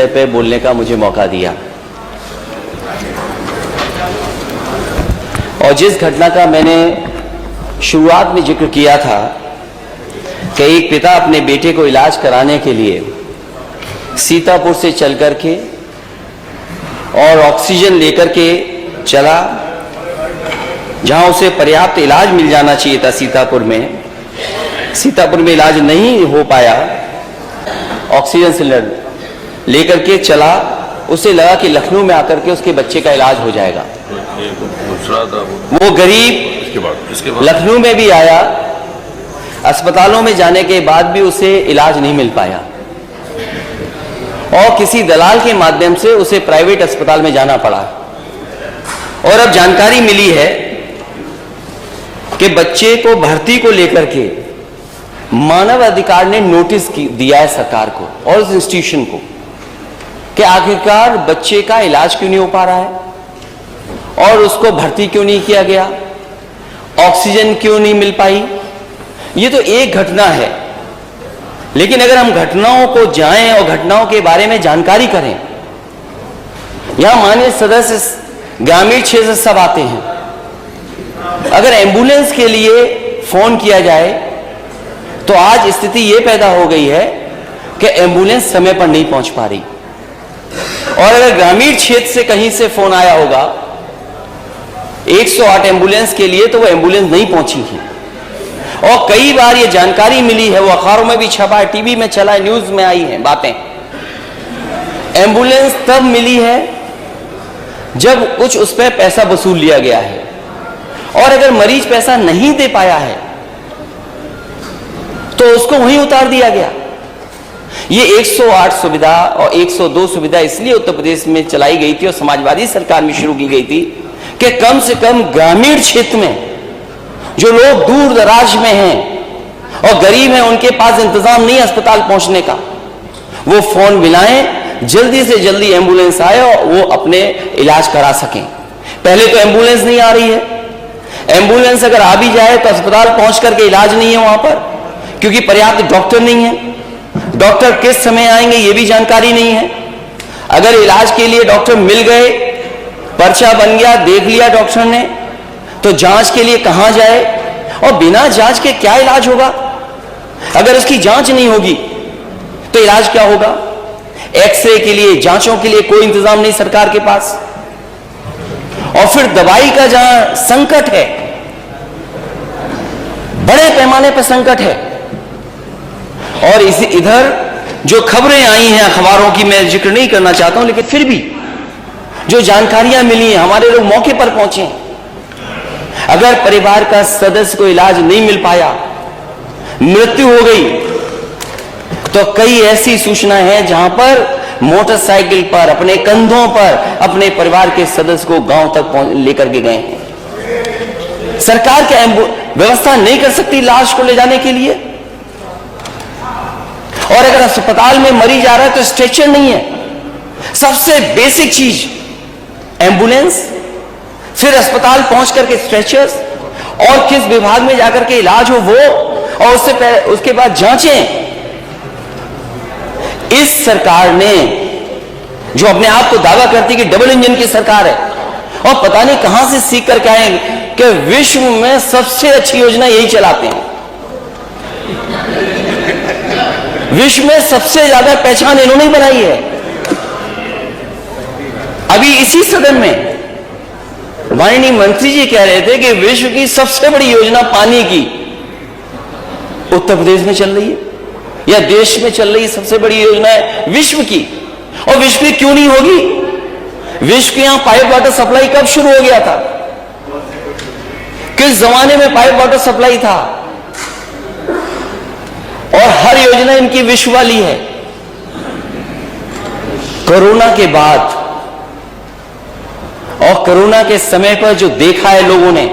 पे बोलने का मुझे मौका दिया। और जिस घटना का मैंने शुरुआत में जिक्र किया था कि एक पिता अपने बेटे को इलाज कराने के लिए सीतापुर से चल कर के और ऑक्सीजन लेकर के चला, जहां उसे पर्याप्त इलाज मिल जाना चाहिए था सीतापुर में इलाज नहीं हो पाया, ऑक्सीजन सिलेंडर लेकर के चला, उसे लगा कि लखनऊ में आकर के उसके बच्चे का इलाज हो जाएगा। वो गरीब इसके बाद लखनऊ में भी आया, अस्पतालों में जाने के बाद भी उसे इलाज नहीं मिल पाया और किसी दलाल के माध्यम से उसे प्राइवेट अस्पताल में जाना पड़ा। और अब जानकारी मिली है कि बच्चे को भर्ती को लेकर के मानव अधिकार ने नोटिस दिया है सरकार को और उस इंस्टीट्यूशन को कि आखिरकार बच्चे का इलाज क्यों नहीं हो पा रहा है और उसको भर्ती क्यों नहीं किया गया, ऑक्सीजन क्यों नहीं मिल पाई। ये तो एक घटना है, लेकिन अगर हम घटनाओं को जाएं और घटनाओं के बारे में जानकारी करें, यहां माननीय सदस्य ग्रामीण क्षेत्र से सब आते हैं, अगर एम्बुलेंस के लिए फोन किया जाए तो आज स्थिति यह पैदा हो गई है कि एम्बुलेंस समय पर नहीं पहुंच पा रही। और अगर ग्रामीण क्षेत्र से कहीं से फोन आया होगा 108 एम्बुलेंस के लिए, तो वो एम्बुलेंस नहीं पहुंची थी। और कई बार ये जानकारी मिली है, वो अखबारों में भी छपा है, टीवी में चला है, न्यूज में आई है बातें। एम्बुलेंस तब मिली है जब कुछ उस पर पैसा वसूल लिया गया है, और अगर मरीज पैसा नहीं दे पाया है तो उसको वहीं उतार दिया गया। ये 108 सुविधा और 102 सुविधा इसलिए उत्तर प्रदेश में चलाई गई थी और समाजवादी सरकार में शुरू की गई थी कि कम से कम ग्रामीण क्षेत्र में जो लोग दूर दराज में हैं और गरीब हैं, उनके पास इंतजाम नहीं अस्पताल पहुंचने का, वो फोन मिलाएं, जल्दी से जल्दी एम्बुलेंस आए और वो अपने इलाज करा सकें। पहले तो एम्बुलेंस नहीं आ रही है, एम्बुलेंस अगर आ भी जाए तो अस्पताल पहुंच करके इलाज नहीं है वहां पर, क्योंकि पर्याप्त डॉक्टर नहीं है। डॉक्टर किस समय आएंगे ये भी जानकारी नहीं है। अगर इलाज के लिए डॉक्टर मिल गए, पर्चा बन गया, देख लिया डॉक्टर ने, तो जांच के लिए कहां जाए, और बिना जांच के क्या इलाज होगा। अगर उसकी जांच नहीं होगी तो इलाज क्या होगा। एक्सरे के लिए, जांचों के लिए कोई इंतजाम नहीं सरकार के पास। और फिर दवाई का जहां संकट है, बड़े पैमाने पर संकट है, और इधर जो खबरें आई हैं अखबारों की, मैं जिक्र नहीं करना चाहता हूं, लेकिन फिर भी जो जानकारियां मिली हैं, हमारे लोग मौके पर पहुंचे हैं। अगर परिवार का सदस्य को इलाज नहीं मिल पाया, मृत्यु हो गई, तो कई ऐसी सूचनाएं हैं जहां पर मोटरसाइकिल पर, अपने कंधों पर अपने परिवार के सदस्य को गांव तक लेकर के गए हैं। सरकार क्या व्यवस्था नहीं कर सकती लाश को ले जाने के लिए। और अगर अस्पताल में मरीज आ रहा है तो स्ट्रेचर नहीं है, सबसे बेसिक चीज एम्बुलेंस, फिर अस्पताल पहुंच करके स्ट्रेचर्स, और किस विभाग में जाकर के इलाज हो वो, और उसके बाद जांचें। इस सरकार ने, जो अपने आप को दावा करती कि डबल इंजन की सरकार है, और पता नहीं कहां से सीख करके आए कि विश्व में सबसे अच्छी योजना यही चलाते हैं, विश्व में सबसे ज्यादा पहचान इन्होंने ही बनाई है। अभी इसी सदन में माननीय मंत्री जी कह रहे थे कि विश्व की सबसे बड़ी योजना पानी की उत्तर प्रदेश में चल रही है, या देश में चल रही सबसे बड़ी योजना है विश्व की। और विश्व की क्यों नहीं होगी। विश्व के यहां पाइप वाटर सप्लाई कब शुरू हो गया था, किस जमाने में पाइप वाटर सप्लाई था, और हर योजना इनकी विश्व वाली है। कोरोना के बाद और कोरोना के समय पर जो देखा है लोगों ने,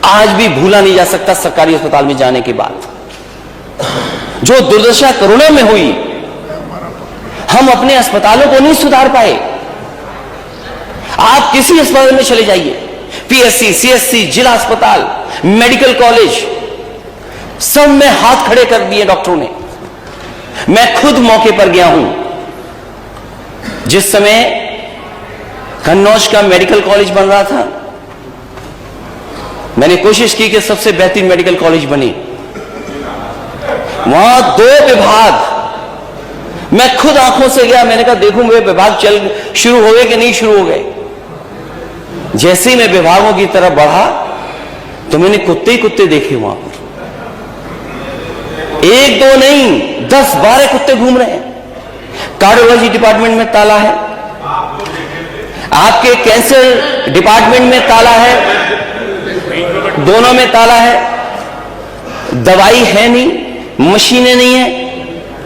आज भी भूला नहीं जा सकता। सरकारी अस्पताल में जाने के बाद जो दुर्दशा कोरोना में हुई, हम अपने अस्पतालों को नहीं सुधार पाए। आप किसी अस्पताल में चले जाइए, पीएससी, सीएससी, जिला अस्पताल, मेडिकल कॉलेज, सब में हाथ खड़े कर दिए डॉक्टरों ने। मैं खुद मौके पर गया हूं जिस समय कन्नौज का मेडिकल कॉलेज बन रहा था, मैंने कोशिश की कि सबसे बेहतरीन मेडिकल कॉलेज बने। वहां 2 विभाग मैं खुद आंखों से गया, मैंने कहा देखूं वे विभाग शुरू हो गए कि नहीं शुरू हो गए। जैसे ही मैं विभागों की तरफ बढ़ा तो मैंने कुत्ते ही कुत्ते देखे वहां पर, 1-2 नहीं 10-12 कुत्ते घूम रहे हैं। कार्डियोलॉजी डिपार्टमेंट में ताला है, आपके कैंसर डिपार्टमेंट में ताला है, दोनों में ताला है, दवाई है नहीं, मशीनें नहीं है।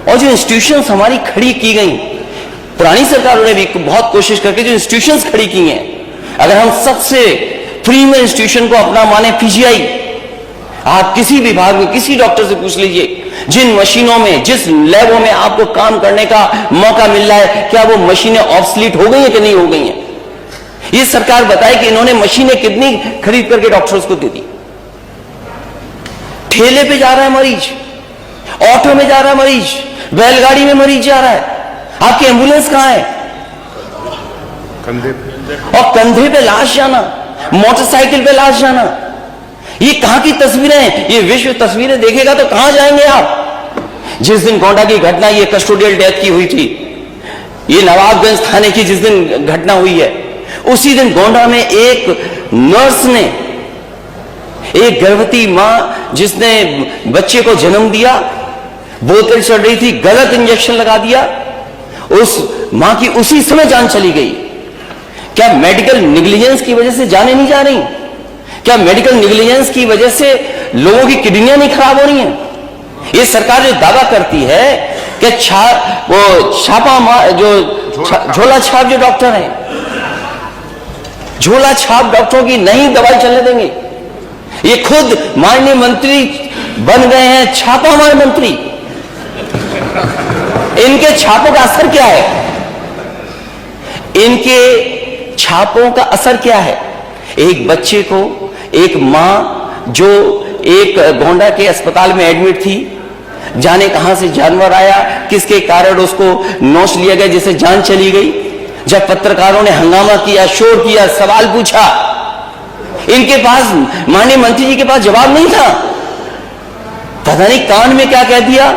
और जो इंस्टीट्यूशंस हमारी खड़ी की गई, पुरानी सरकारों ने भी बहुत कोशिश करके जो इंस्टीट्यूशंस खड़ी की हैं, अगर हम सबसे प्रीमियर इंस्टीट्यूशन को अपना माने पीजीआई, आप किसी विभाग में किसी डॉक्टर से पूछ लीजिए, जिन मशीनों में जिस लैबों में आपको काम करने का मौका मिल रहा है, क्या वो मशीनें ऑब्सलीट हो गई हैं कि नहीं हो गई हैं? ये सरकार बताए कि इन्होंने मशीनें कितनी खरीद करके डॉक्टर्स को दे दी। ठेले पे जा रहा है मरीज, ऑटो में जा रहा है मरीज, बैलगाड़ी में मरीज जा रहा है, आपकी एम्बुलेंस कहां है? कंधे पे। और कंधे पे लाश जाना, मोटरसाइकिल पे लाश जाना, ये कहां की तस्वीरें हैं? ये विश्व तस्वीरें देखेगा तो कहां जाएंगे आप? जिस दिन गोंडा की घटना, ये कस्टोडियल डेथ की हुई थी, ये नवाबगंज थाने की जिस दिन घटना हुई है, उसी दिन गोंडा में एक नर्स ने, एक गर्भवती मां जिसने बच्चे को जन्म दिया, बोतल चढ़ रही थी, गलत इंजेक्शन लगा दिया, उस मां की उसी समय जान चली गई। क्या मेडिकल नेग्लिजेंस की वजह से जाने नहीं जा रही? क्या मेडिकल नेग्लिजेंस की वजह से लोगों की किडनियां नहीं खराब हो रही हैं? ये सरकार जो दावा करती है कि झोला छाप जो डॉक्टर हैं, झोला छाप डॉक्टरों की नहीं दवाई चलने देंगे। ये खुद माननीय मंत्री बन गए हैं छापामार मंत्री। इनके छापों का असर क्या है? इनके छापों का असर क्या है? एक बच्चे को, एक मां जो एक गोंडा के अस्पताल में एडमिट थी, जाने कहां से जानवर आया, किसके कारण उसको नोच लिया गया, जिससे जान चली गई। जब पत्रकारों ने हंगामा किया, शोर किया, सवाल पूछा, इनके पास, माननीय मंत्री जी के पास जवाब नहीं था। पता नहीं कान में क्या कह दिया,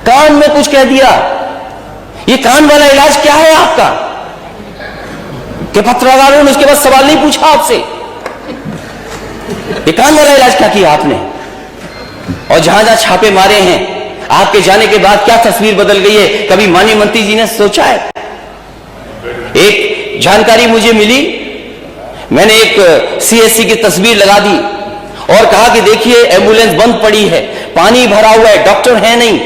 कान में कुछ कह दिया। ये कान वाला इलाज क्या है आपका कि पत्रकारों ने उसके बाद सवाल नहीं पूछा आपसे? ये कान वाला इलाज क्या किया आपने? और जहां जहां छापे मारे हैं, आपके जाने के बाद क्या तस्वीर बदल गई है, कभी माननीय मंत्री जी ने सोचा है? एक जानकारी मुझे मिली, मैंने एक सीएससी की तस्वीर लगा दी और कहा कि देखिए एम्बुलेंस बंद पड़ी है, पानी भरा हुआ है, डॉक्टर है नहीं,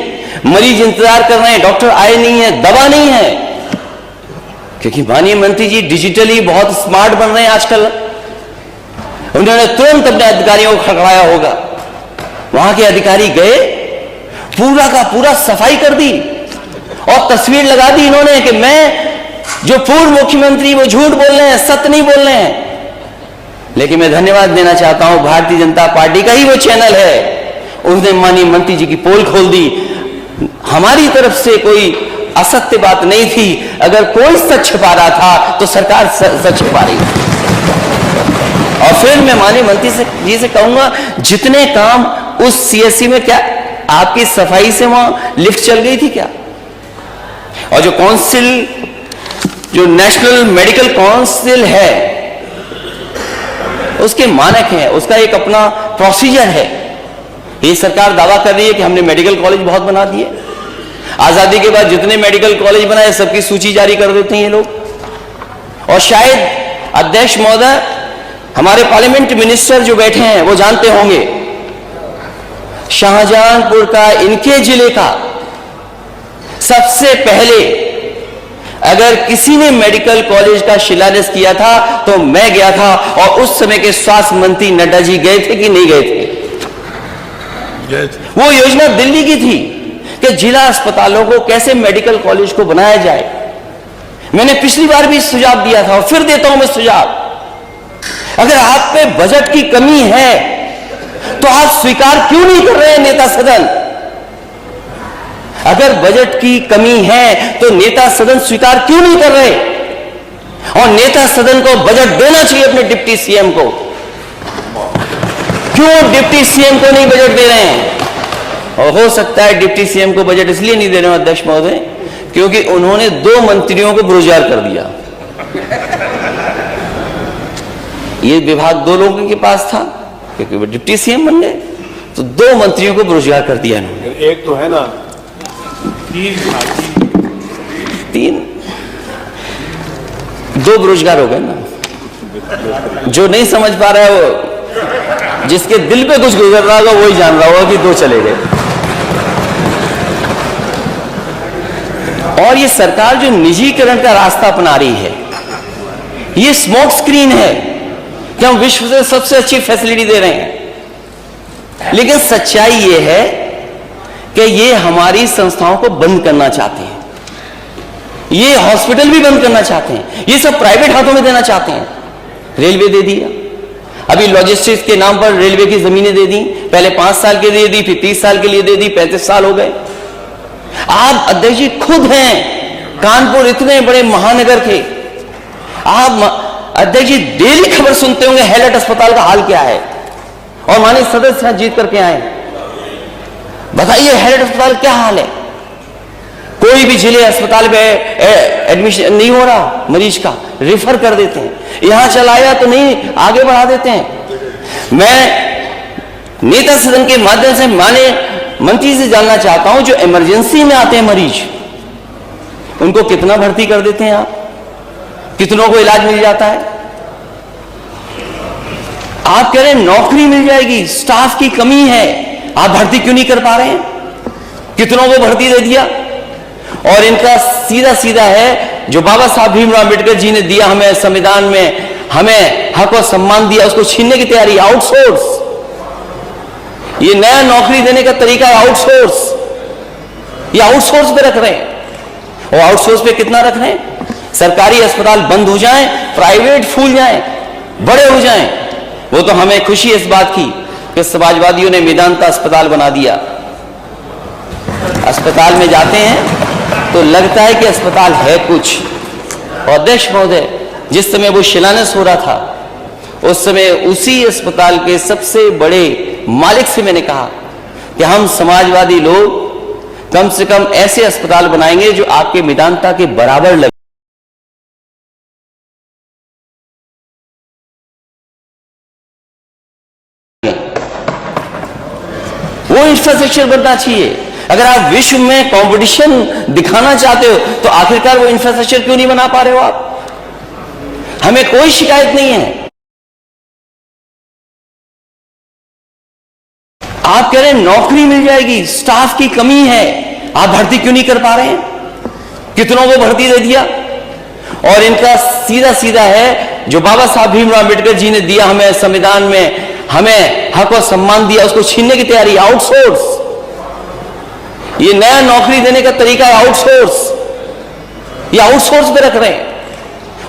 मरीज इंतजार कर रहे हैं, डॉक्टर आए नहीं है, दवा नहीं है। क्योंकि माननीय मंत्री जी डिजिटली बहुत स्मार्ट बन रहे हैं आजकल, उन्होंने तुरंत अपने अधिकारियों को खड़खड़ाया होगा। वहां के अधिकारी गए, पूरा का पूरा सफाई कर दी और तस्वीर लगा दी इन्होंने कि मैं, जो पूर्व मुख्यमंत्री, वो झूठ बोल रहे हैं, सत्य नहीं बोल रहे हैं। लेकिन मैं धन्यवाद देना चाहता हूं, भारतीय जनता पार्टी का ही वो चैनल है, उसने माननीय मंत्री जी की पोल खोल दी। हमारी तरफ से कोई असत्य बात नहीं थी। अगर कोई सच छिपा रहा था तो सरकार सच छिपा रही थी। और फिर मैं माननीय मंत्री जी से कहूंगा, जितने काम उस सीएससी में, क्या आपकी सफाई से वहां लिफ्ट चल गई थी क्या? और जो काउंसिल, जो नेशनल मेडिकल काउंसिल है, उसके मानक हैं, उसका एक अपना प्रोसीजर है। ये सरकार दावा कर रही है कि हमने मेडिकल कॉलेज बहुत बना दिए। आजादी के बाद जितने मेडिकल कॉलेज बनाए सबकी सूची जारी कर देते हैं ये लोग। और शायद अध्यक्ष महोदय, हमारे पार्लियामेंट मिनिस्टर जो बैठे हैं वो जानते होंगे, शाहजहांपुर का, इनके जिले का सबसे पहले अगर किसी ने मेडिकल कॉलेज का शिलान्यास किया था तो मैं गया था। और उस समय के स्वास्थ्य मंत्री नड्डा जी गए थे कि नहीं गए थे? वो योजना दिल्ली की थी कि जिला अस्पतालों को कैसे मेडिकल कॉलेज को बनाया जाए। मैंने पिछली बार भी सुझाव दिया था और फिर देता हूं मैं सुझाव। अगर आप पे बजट की कमी है तो आप स्वीकार क्यों नहीं कर रहे हैं नेता सदन? अगर बजट की कमी है तो नेता सदन स्वीकार क्यों नहीं कर रहे? और नेता सदन को बजट देना चाहिए अपने डिप्टी सीएम को। क्यों डिप्टी सीएम को नहीं बजट दे रहे हैं? और हो सकता है डिप्टी सीएम को बजट इसलिए नहीं दे रहे हैं अध्यक्ष महोदय, क्योंकि उन्होंने 2 मंत्रियों को बेरोजगार कर दिया। ये विभाग 2 लोगों के पास था, क्योंकि वो डिप्टी सीएम बन गए, तो 2 मंत्रियों को बेरोजगार कर दिया इन्होंने। एक तो है ना 3 2 बेरोजगार हो गए ना। जो नहीं समझ पा रहा है, वो जिसके दिल पे कुछ गुजर रहा होगा वही जान रहा होगा कि 2 चले गए। और ये सरकार जो निजीकरण का रास्ता अपना रही है, ये स्मोक स्क्रीन है कि हम विश्व से सबसे अच्छी फैसिलिटी दे रहे हैं, लेकिन सच्चाई ये है कि ये हमारी संस्थाओं को बंद करना चाहते हैं। ये हॉस्पिटल भी बंद करना चाहते हैं, ये सब प्राइवेट हाथों में देना चाहते हैं। रेलवे दे दिया, अभी लॉजिस्टिक्स के नाम पर रेलवे की जमीनें दे दी, पहले 5 साल के लिए दी, फिर 30 साल के लिए दे दी, 35 साल हो गए। आप अध्यक्ष जी खुद हैं, कानपुर इतने बड़े महानगर के, आप अध्यक्ष जी डेली खबर सुनते होंगे हैलट अस्पताल का हाल क्या है। और माननीय सदस्य जीत करके आए, बताइए हैलट अस्पताल क्या हाल है? कोई भी जिले अस्पताल में एडमिशन नहीं हो रहा, मरीज का रेफर कर देते हैं, यहां चलाया तो नहीं आगे बढ़ा देते हैं। मैं नेता सदन के माध्यम से माननीय मंत्री से जानना चाहता हूं, जो इमरजेंसी में आते हैं मरीज, उनको कितना भर्ती कर देते हैं आप? कितनों को इलाज मिल जाता है? आप कह रहे हैं नौकरी मिल जाएगी, स्टाफ की कमी है, आप भर्ती क्यों नहीं कर पा रहे हैं? कितनों को भर्ती दे दिया? और इनका सीधा सीधा है, जो बाबा साहब भीमराव अम्बेडकर जी ने दिया हमें संविधान में, हमें हक और सम्मान दिया, उसको छीनने की तैयारी। आउटसोर्स, ये नया नौकरी देने का तरीका है आउटसोर्स। ये आउटसोर्स पे रख रहे हैं। और आउटसोर्स पे कितना रख रहे हैं? सरकारी अस्पताल बंद हो जाएं, प्राइवेट फूल जाएं, बड़े हो जाएं। वो तो हमें खुशी इस बात की कि समाजवादियों ने मेदांता अस्पताल बना दिया। अस्पताल में जाते हैं तो लगता है कि अस्पताल है कुछ। और अध्यक्ष महोदय, जिस समय वो शिलान्यास हो रहा था, उस समय उसी अस्पताल के सबसे बड़े मालिक से मैंने कहा कि हम समाजवादी लोग कम से कम ऐसे अस्पताल बनाएंगे जो आपके मेदांता के बराबर लगे। वो इंफ्रास्ट्रक्चर बनना चाहिए। अगर आप विश्व में कंपटीशन दिखाना चाहते हो तो आखिरकार वो इंफ्रास्ट्रक्चर क्यों नहीं बना पा रहे हो आप? हमें कोई शिकायत नहीं है। आप कह रहे हैं नौकरी मिल जाएगी, स्टाफ की कमी है, आप भर्ती क्यों नहीं कर पा रहे हैं? कितनों को भर्ती दे दिया? और इनका सीधा सीधा है, जो बाबा साहब भीमराव अम्बेडकर जी ने दिया हमें संविधान में, हमें हक और सम्मान दिया, उसको छीनने की तैयारी। आउटसोर्स, ये नया नौकरी देने का तरीका है आउटसोर्स। ये आउटसोर्स पे रख रहे हैं।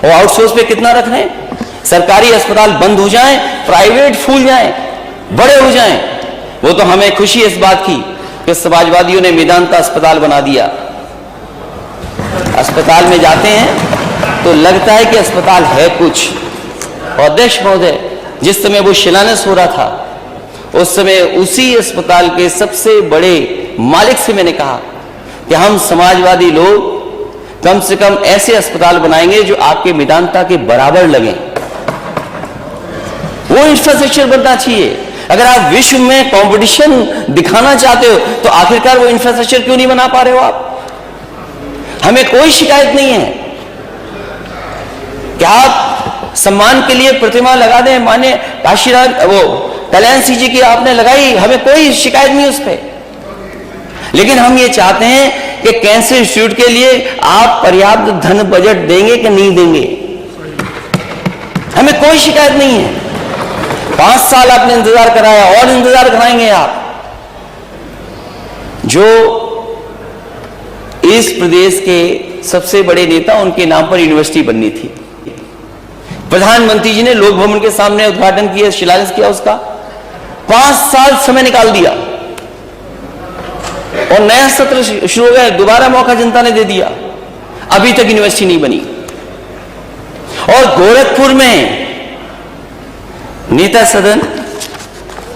और आउटसोर्स पे कितना रख रहे हैं? सरकारी अस्पताल बंद हो जाएं, प्राइवेट फूल जाएं, बड़े हो जाएं। वो तो हमें खुशी इस बात की कि समाजवादियों ने मेदांता अस्पताल बना दिया। अस्पताल में जाते हैं तो लगता है कि अस्पताल है कुछ। और अध्यक्ष महोदय, जिस समय वो शिलान्यास हो रहा था, उस समय उसी अस्पताल के सबसे बड़े मालिक से मैंने कहा कि हम समाजवादी लोग कम से कम ऐसे अस्पताल बनाएंगे जो आपके मेदांता के बराबर लगे। वो इंफ्रास्ट्रक्चर बनना चाहिए। अगर आप विश्व में कंपटीशन दिखाना चाहते हो तो आखिरकार वो इंफ्रास्ट्रक्चर क्यों नहीं बना पा रहे हो आप? हमें कोई शिकायत नहीं है कि आप सम्मान के लिए प्रतिमा लगा दें। माने काशीराम, वो कल्याण सिंह जी की आपने लगाई, हमें कोई शिकायत नहीं उस पर। लेकिन हम ये चाहते हैं कि कैंसर इंस्टीट्यूट के लिए आप पर्याप्त धन बजट देंगे कि नहीं देंगे। हमें कोई शिकायत नहीं है। 5 साल आपने इंतजार कराया, और इंतजार कराएंगे आप। जो इस प्रदेश के सबसे बड़े नेता, उनके नाम पर यूनिवर्सिटी बननी थी। प्रधानमंत्री जी ने लोक भवन के सामने उद्घाटन किया, शिलान्यास किया उसका। 5 साल समय निकाल दिया। और नया सत्र शुरू हो गया, दोबारा मौका जनता ने दे दिया, अभी तक यूनिवर्सिटी नहीं बनी। और गोरखपुर में नेता सदन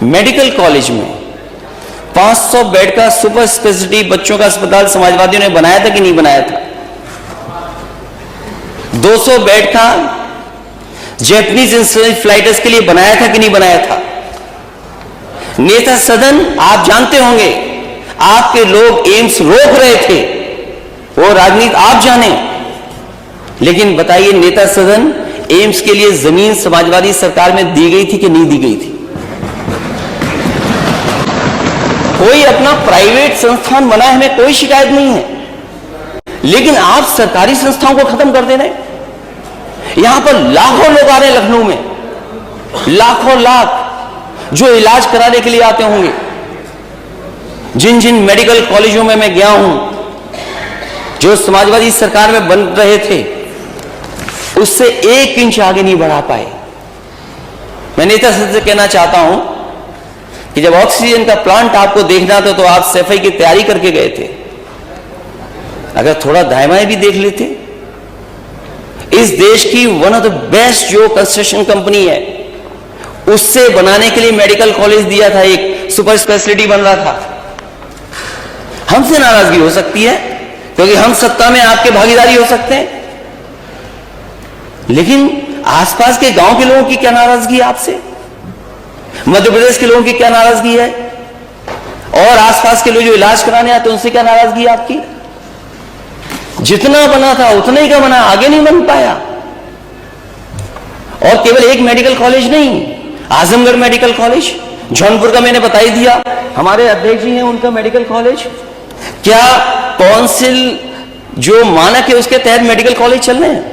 मेडिकल कॉलेज में 500 बेड का सुपर स्पेशलिटी बच्चों का अस्पताल समाजवादियों ने बनाया था कि नहीं बनाया था? 200 बेड का जैपनीज इंसेफेलाइटिस के लिए बनाया था कि नहीं बनाया था? नेता सदन आप जानते होंगे, आपके लोग एम्स रोक रहे थे, वो राजनीति आप जाने, लेकिन बताइए नेता सदन एम्स के लिए जमीन समाजवादी सरकार में दी गई थी कि नहीं दी गई थी? कोई अपना प्राइवेट संस्थान बनाए, हमें कोई शिकायत नहीं है, लेकिन आप सरकारी संस्थाओं को खत्म कर दे रहे हैं। यहां पर लाखों लोग आ रहे हैं लखनऊ में, लाखों लाख जो इलाज कराने के लिए आते होंगे। जिन जिन मेडिकल कॉलेजों में मैं गया हूं, जो समाजवादी सरकार में बन रहे थे, उससे 1 इंच आगे नहीं बढ़ा पाए। मैं नेता सदन से कहना चाहता हूं कि जब ऑक्सीजन का प्लांट आपको देखना था तो आप सफाई की तैयारी करके गए थे, अगर थोड़ा दाएं भी देख लेते। इस देश की वन ऑफ द बेस्ट जो कंस्ट्रक्शन कंपनी है, उससे बनाने के लिए मेडिकल कॉलेज दिया था, एक सुपर स्पेशलिटी बन रहा था। हमसे नाराजगी हो सकती है क्योंकि हम सत्ता में आपके भागीदारी हो सकते हैं, लेकिन आसपास के गांव के लोगों की क्या नाराजगी है आपसे? मध्य प्रदेश के लोगों की क्या नाराजगी है? और आसपास के लोग जो इलाज कराने आते हैं उनसे क्या नाराजगी है आपकी? जितना बना था उतना ही का बना, आगे नहीं बन पाया। और केवल एक मेडिकल कॉलेज नहीं, आजमगढ़ मेडिकल कॉलेज, जौनपुर का मैंने बता ही दिया, हमारे अध्यक्ष जी हैं उनका मेडिकल कॉलेज। क्या काउंसिल जो मानक है उसके तहत मेडिकल कॉलेज चल रहे हैं?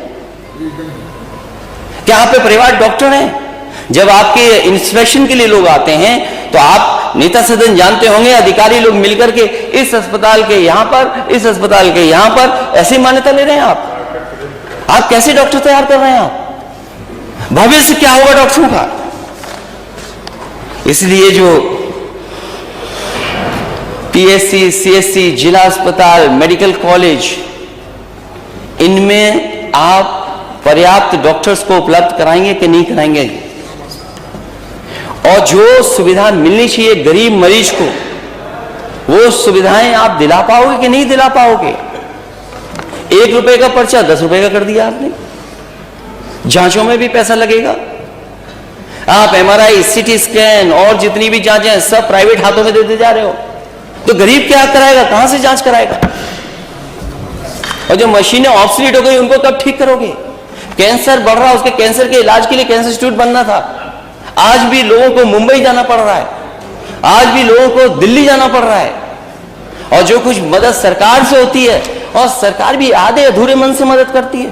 क्या आप पे परिवार डॉक्टर हैं? जब आपके इंस्पेक्शन के लिए लोग आते हैं तो आप नेता सदन जानते होंगे, अधिकारी लोग मिलकर के इस अस्पताल के यहां पर, इस अस्पताल के यहां पर ऐसी मान्यता ले रहे हैं। आप कैसे डॉक्टर तैयार कर रहे हैं? आप भविष्य क्या होगा डॉक्टरों का? इसलिए जो पीएससी, सीएससी, जिला अस्पताल, मेडिकल कॉलेज, इनमें आप पर्याप्त डॉक्टर्स को उपलब्ध कराएंगे कि नहीं कराएंगे? और जो सुविधा मिलनी चाहिए गरीब मरीज को, वो सुविधाएं आप दिला पाओगे कि नहीं दिला पाओगे? 1 रुपए का पर्चा 10 रुपए का कर दिया आपने, जांचों में भी पैसा लगेगा। आप एमआरआई, सीटी स्कैन और जितनी भी जांचें सब प्राइवेट हाथों में देते जा रहे हो, तो गरीब क्या कराएगा? कहां से जांच कराएगा? और जो मशीनें ऑब्सोलीट हो गई उनको कब ठीक करोगे? कैंसर बढ़ रहा, उसके कैंसर के इलाज के लिए कैंसर इंस्टीट्यूट बनना था, आज भी लोगों को मुंबई जाना पड़ रहा है, आज भी लोगों को दिल्ली जाना पड़ रहा है। और जो कुछ मदद सरकार से होती है, और सरकार भी आधे अधूरे मन से मदद करती है।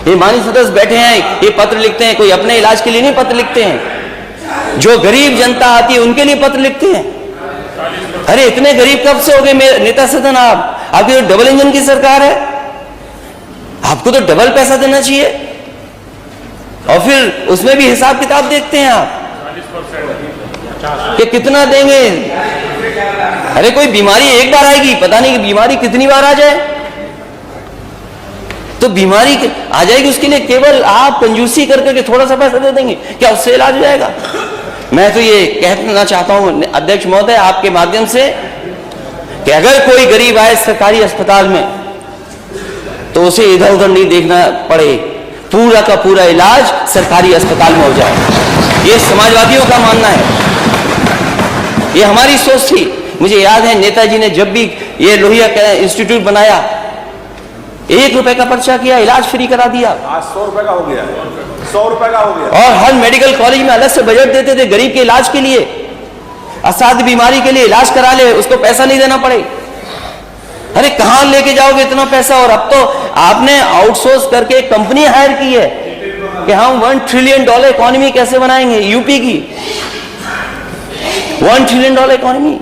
ये माननीय सदस्य बैठे हैं, ये पत्र लिखते हैं, कोई अपने इलाज के लिए नहीं पत्र लिखते हैं, जो गरीब जनता आती है उनके लिए पत्र लिखते हैं। अरे इतने गरीब कब से हो गए नेता सदन? आपकी तो डबल इंजन की सरकार है, आपको तो डबल पैसा देना चाहिए, और फिर उसमें भी हिसाब किताब देखते हैं आप कि कितना देंगे। अरे कोई बीमारी एक बार आएगी, पता नहीं कि बीमारी कितनी बार आ जाए, तो बीमारी आ जाएगी उसके लिए केवल आप कंजूसी करके थोड़ा सा पैसा दे देंगे, क्या उससे इलाज हो जाएगा? मैं तो ये कहना चाहता हूं अध्यक्ष महोदय आपके माध्यम से कि अगर कोई गरीब आए सरकारी अस्पताल में तो उसे इधर उधर नहीं देखना पड़े, पूरा का पूरा इलाज सरकारी अस्पताल में हो जाए। ये समाजवादियों का मानना है, ये हमारी सोच थी। मुझे याद है नेताजी ने जब भी ये लोहिया इंस्टीट्यूट बनाया, 1 रुपए का पर्चा किया, इलाज फ्री करा दिया। आज 100 रुपए का हो गया, 100 रुपए का हो गया। और हर मेडिकल कॉलेज में अलग से बजट देते थे गरीब के इलाज के लिए, असाध्य बीमारी के लिए इलाज करा ले, उसको पैसा नहीं देना पड़े। अरे कहां लेके जाओगे इतना पैसा? और अब तो आपने आउटसोर्स करके कंपनी हायर की है कि हम $1 ट्रिलियन इकोनॉमी कैसे बनाएंगे। यूपी की $1 ट्रिलियन इकोनॉमी।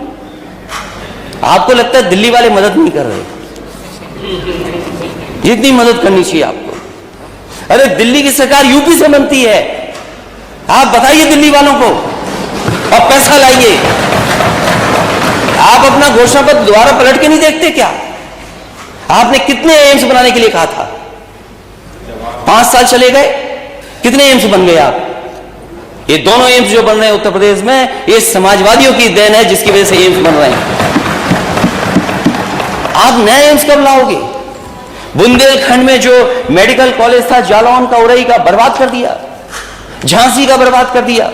आपको लगता है दिल्ली वाले मदद नहीं कर रहे, जितनी मदद करनी चाहिए आपको। अरे दिल्ली की सरकार यूपी से बनती है, आप बताइए दिल्ली वालों को, और पैसा लाइए। आप अपना घोषणा पत्र दोबारा पलट के नहीं देखते क्या? आपने कितने एम्स बनाने के लिए कहा था? 5 साल चले गए, कितने एम्स बन गए आप? ये दोनों एम्स जो बन रहे हैं उत्तर प्रदेश में, ये समाजवादियों की देन है, जिसकी वजह से एम्स बन रहे हैं। आप नए एम्स कब लाओगे? बुंदेलखंड में जो मेडिकल कॉलेज था, जालौन का, उरई का, बर्बाद कर दिया, झांसी का बर्बाद कर दिया।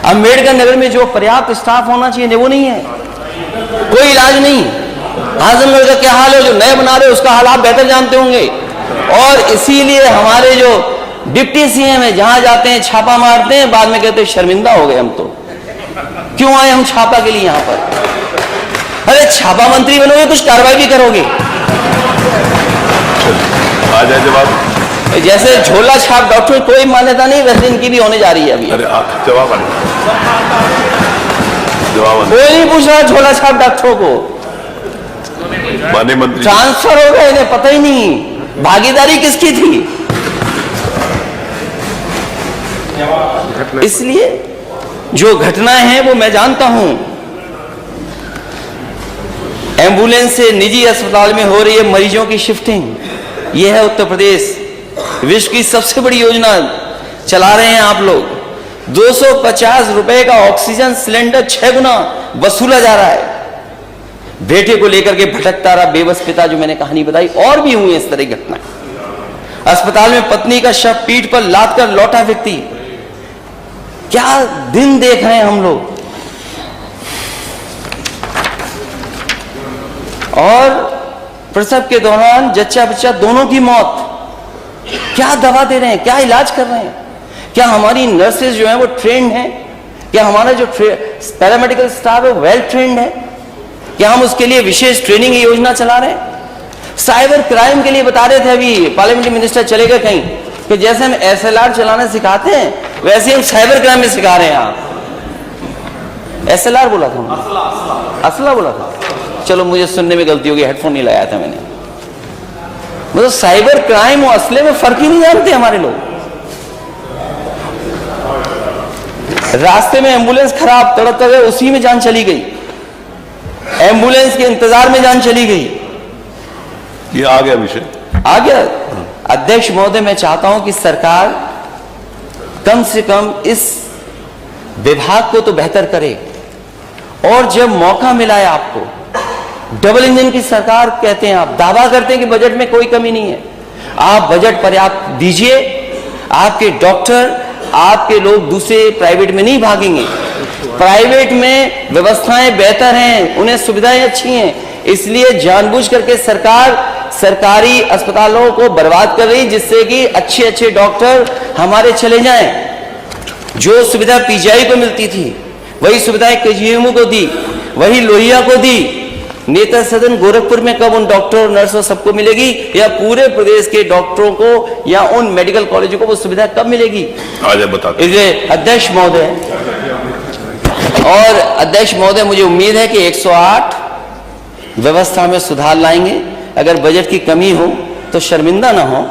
अम्बेडकर नगर में जो पर्याप्त स्टाफ होना चाहिए वो नहीं है, कोई इलाज नहीं। आजमगढ़ का क्या हाल है, जो नए बना रहे उसका हाल आप बेहतर जानते होंगे। और इसीलिए हमारे जो डिप्टी सीएम है, जहां जाते हैं छापा मारते हैं, बाद में कहते हैं शर्मिंदा हो गए हम तो, क्यों आए हम छापा के लिए यहां पर? अरे छापा मंत्री बनोगे, कुछ कार्रवाई भी करोगे। आ जाए जवाब। जैसे झोला छाप डॉक्टर की कोई मान्यता नहीं, वैसे इनकी भी होने जा रही है अभी। अरे जवाब आने कोई नहीं पूछ रहा झोला छाप डॉक्टरों को, माननीय मंत्री ट्रांसफर हो गए, इन्हें पता ही नहीं भागीदारी किसकी थी। इसलिए जो घटनाएं हैं वो मैं जानता हूं। एम्बुलेंस से निजी अस्पताल में हो रही है मरीजों की शिफ्टिंग, यह है उत्तर प्रदेश। विश्व की सबसे बड़ी योजना चला रहे हैं आप लोग। 250 रुपए का ऑक्सीजन सिलेंडर 6 गुना वसूला जा रहा है। बेटे को लेकर के भटकता रहा बेबस पिता, जो मैंने कहानी बताई, और भी हुई इस तरह की घटनाएं। अस्पताल में पत्नी का शव पीठ पर लाद कर लौटा व्यक्ति। क्या दिन देख रहे हैं हम लोग। और प्रसव के दौरान जच्चा बच्चा दोनों की मौत। क्या दवा दे रहे हैं, क्या इलाज कर रहे हैं? क्या हमारी नर्सेज जो हैं वो ट्रेंड हैं? क्या हमारा जो पैरामेडिकल स्टाफ है वेल ट्रेंड है? क्या हम उसके लिए विशेष ट्रेनिंग की योजना चला रहे हैं? साइबर क्राइम के लिए बता रहे थे, अभी पार्लियामेंट्री मिनिस्टर चले गए कहीं, कि जैसे हम SLR चलाना सिखाते हैं वैसे हम साइबर क्राइम में सिखा रहे हैं। आप SLR बोला था, असला बोला था, चलो मुझे सुनने में गलती हो गई, हेडफोन नहीं लगाया था मैंने। मतलब साइबर क्राइम और असले में फर्क ही नहीं जानते हमारे लोग। रास्ते में एम्बुलेंस खराब, तड़प गए, उसी में जान चली गई। एम्बुलेंस के इंतजार में जान चली गई। ये आ गया विषय, आ गया। अध्यक्ष महोदय, मैं चाहता हूं कि सरकार कम से कम इस विभाग को तो बेहतर करे। और जब मौका मिला है आपको, डबल इंजन की सरकार कहते हैं आप, दावा करते हैं कि बजट में कोई कमी नहीं है, आप बजट पर्याप्त दीजिए। आपके डॉक्टर, आपके लोग दूसरे प्राइवेट में नहीं भागेंगे। प्राइवेट में व्यवस्थाएं बेहतर हैं, उन्हें सुविधाएं अच्छी हैं, इसलिए जानबूझ करके सरकार सरकारी अस्पतालों को बर्बाद कर रही, जिससे कि अच्छे अच्छे डॉक्टर हमारे चले जाएं। जो सुविधा PGI को मिलती थी वही सुविधाएं KGMU को दी, वही लोहिया को दी। नेता सदन गोरखपुर में कब उन डॉक्टर नर्स और सबको मिलेगी, या पूरे प्रदेश के डॉक्टरों को या उन मेडिकल कॉलेजों को वो सुविधा कब मिलेगी? आज बता। इसलिए अध्यक्ष महोदय मुझे उम्मीद है कि 108 व्यवस्था में सुधार लाएंगे। अगर बजट की कमी हो तो शर्मिंदा ना हो,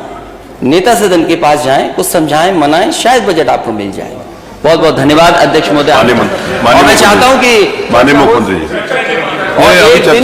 नेता सदन के पास जाएं, कुछ समझाएं, मनाएं, शायद बजट आपको मिल जाए। बहुत बहुत धन्यवाद अध्यक्ष महोदय। और मैं चाहता हूं कि माननीय मुख्यमंत्री जी, और एक दिन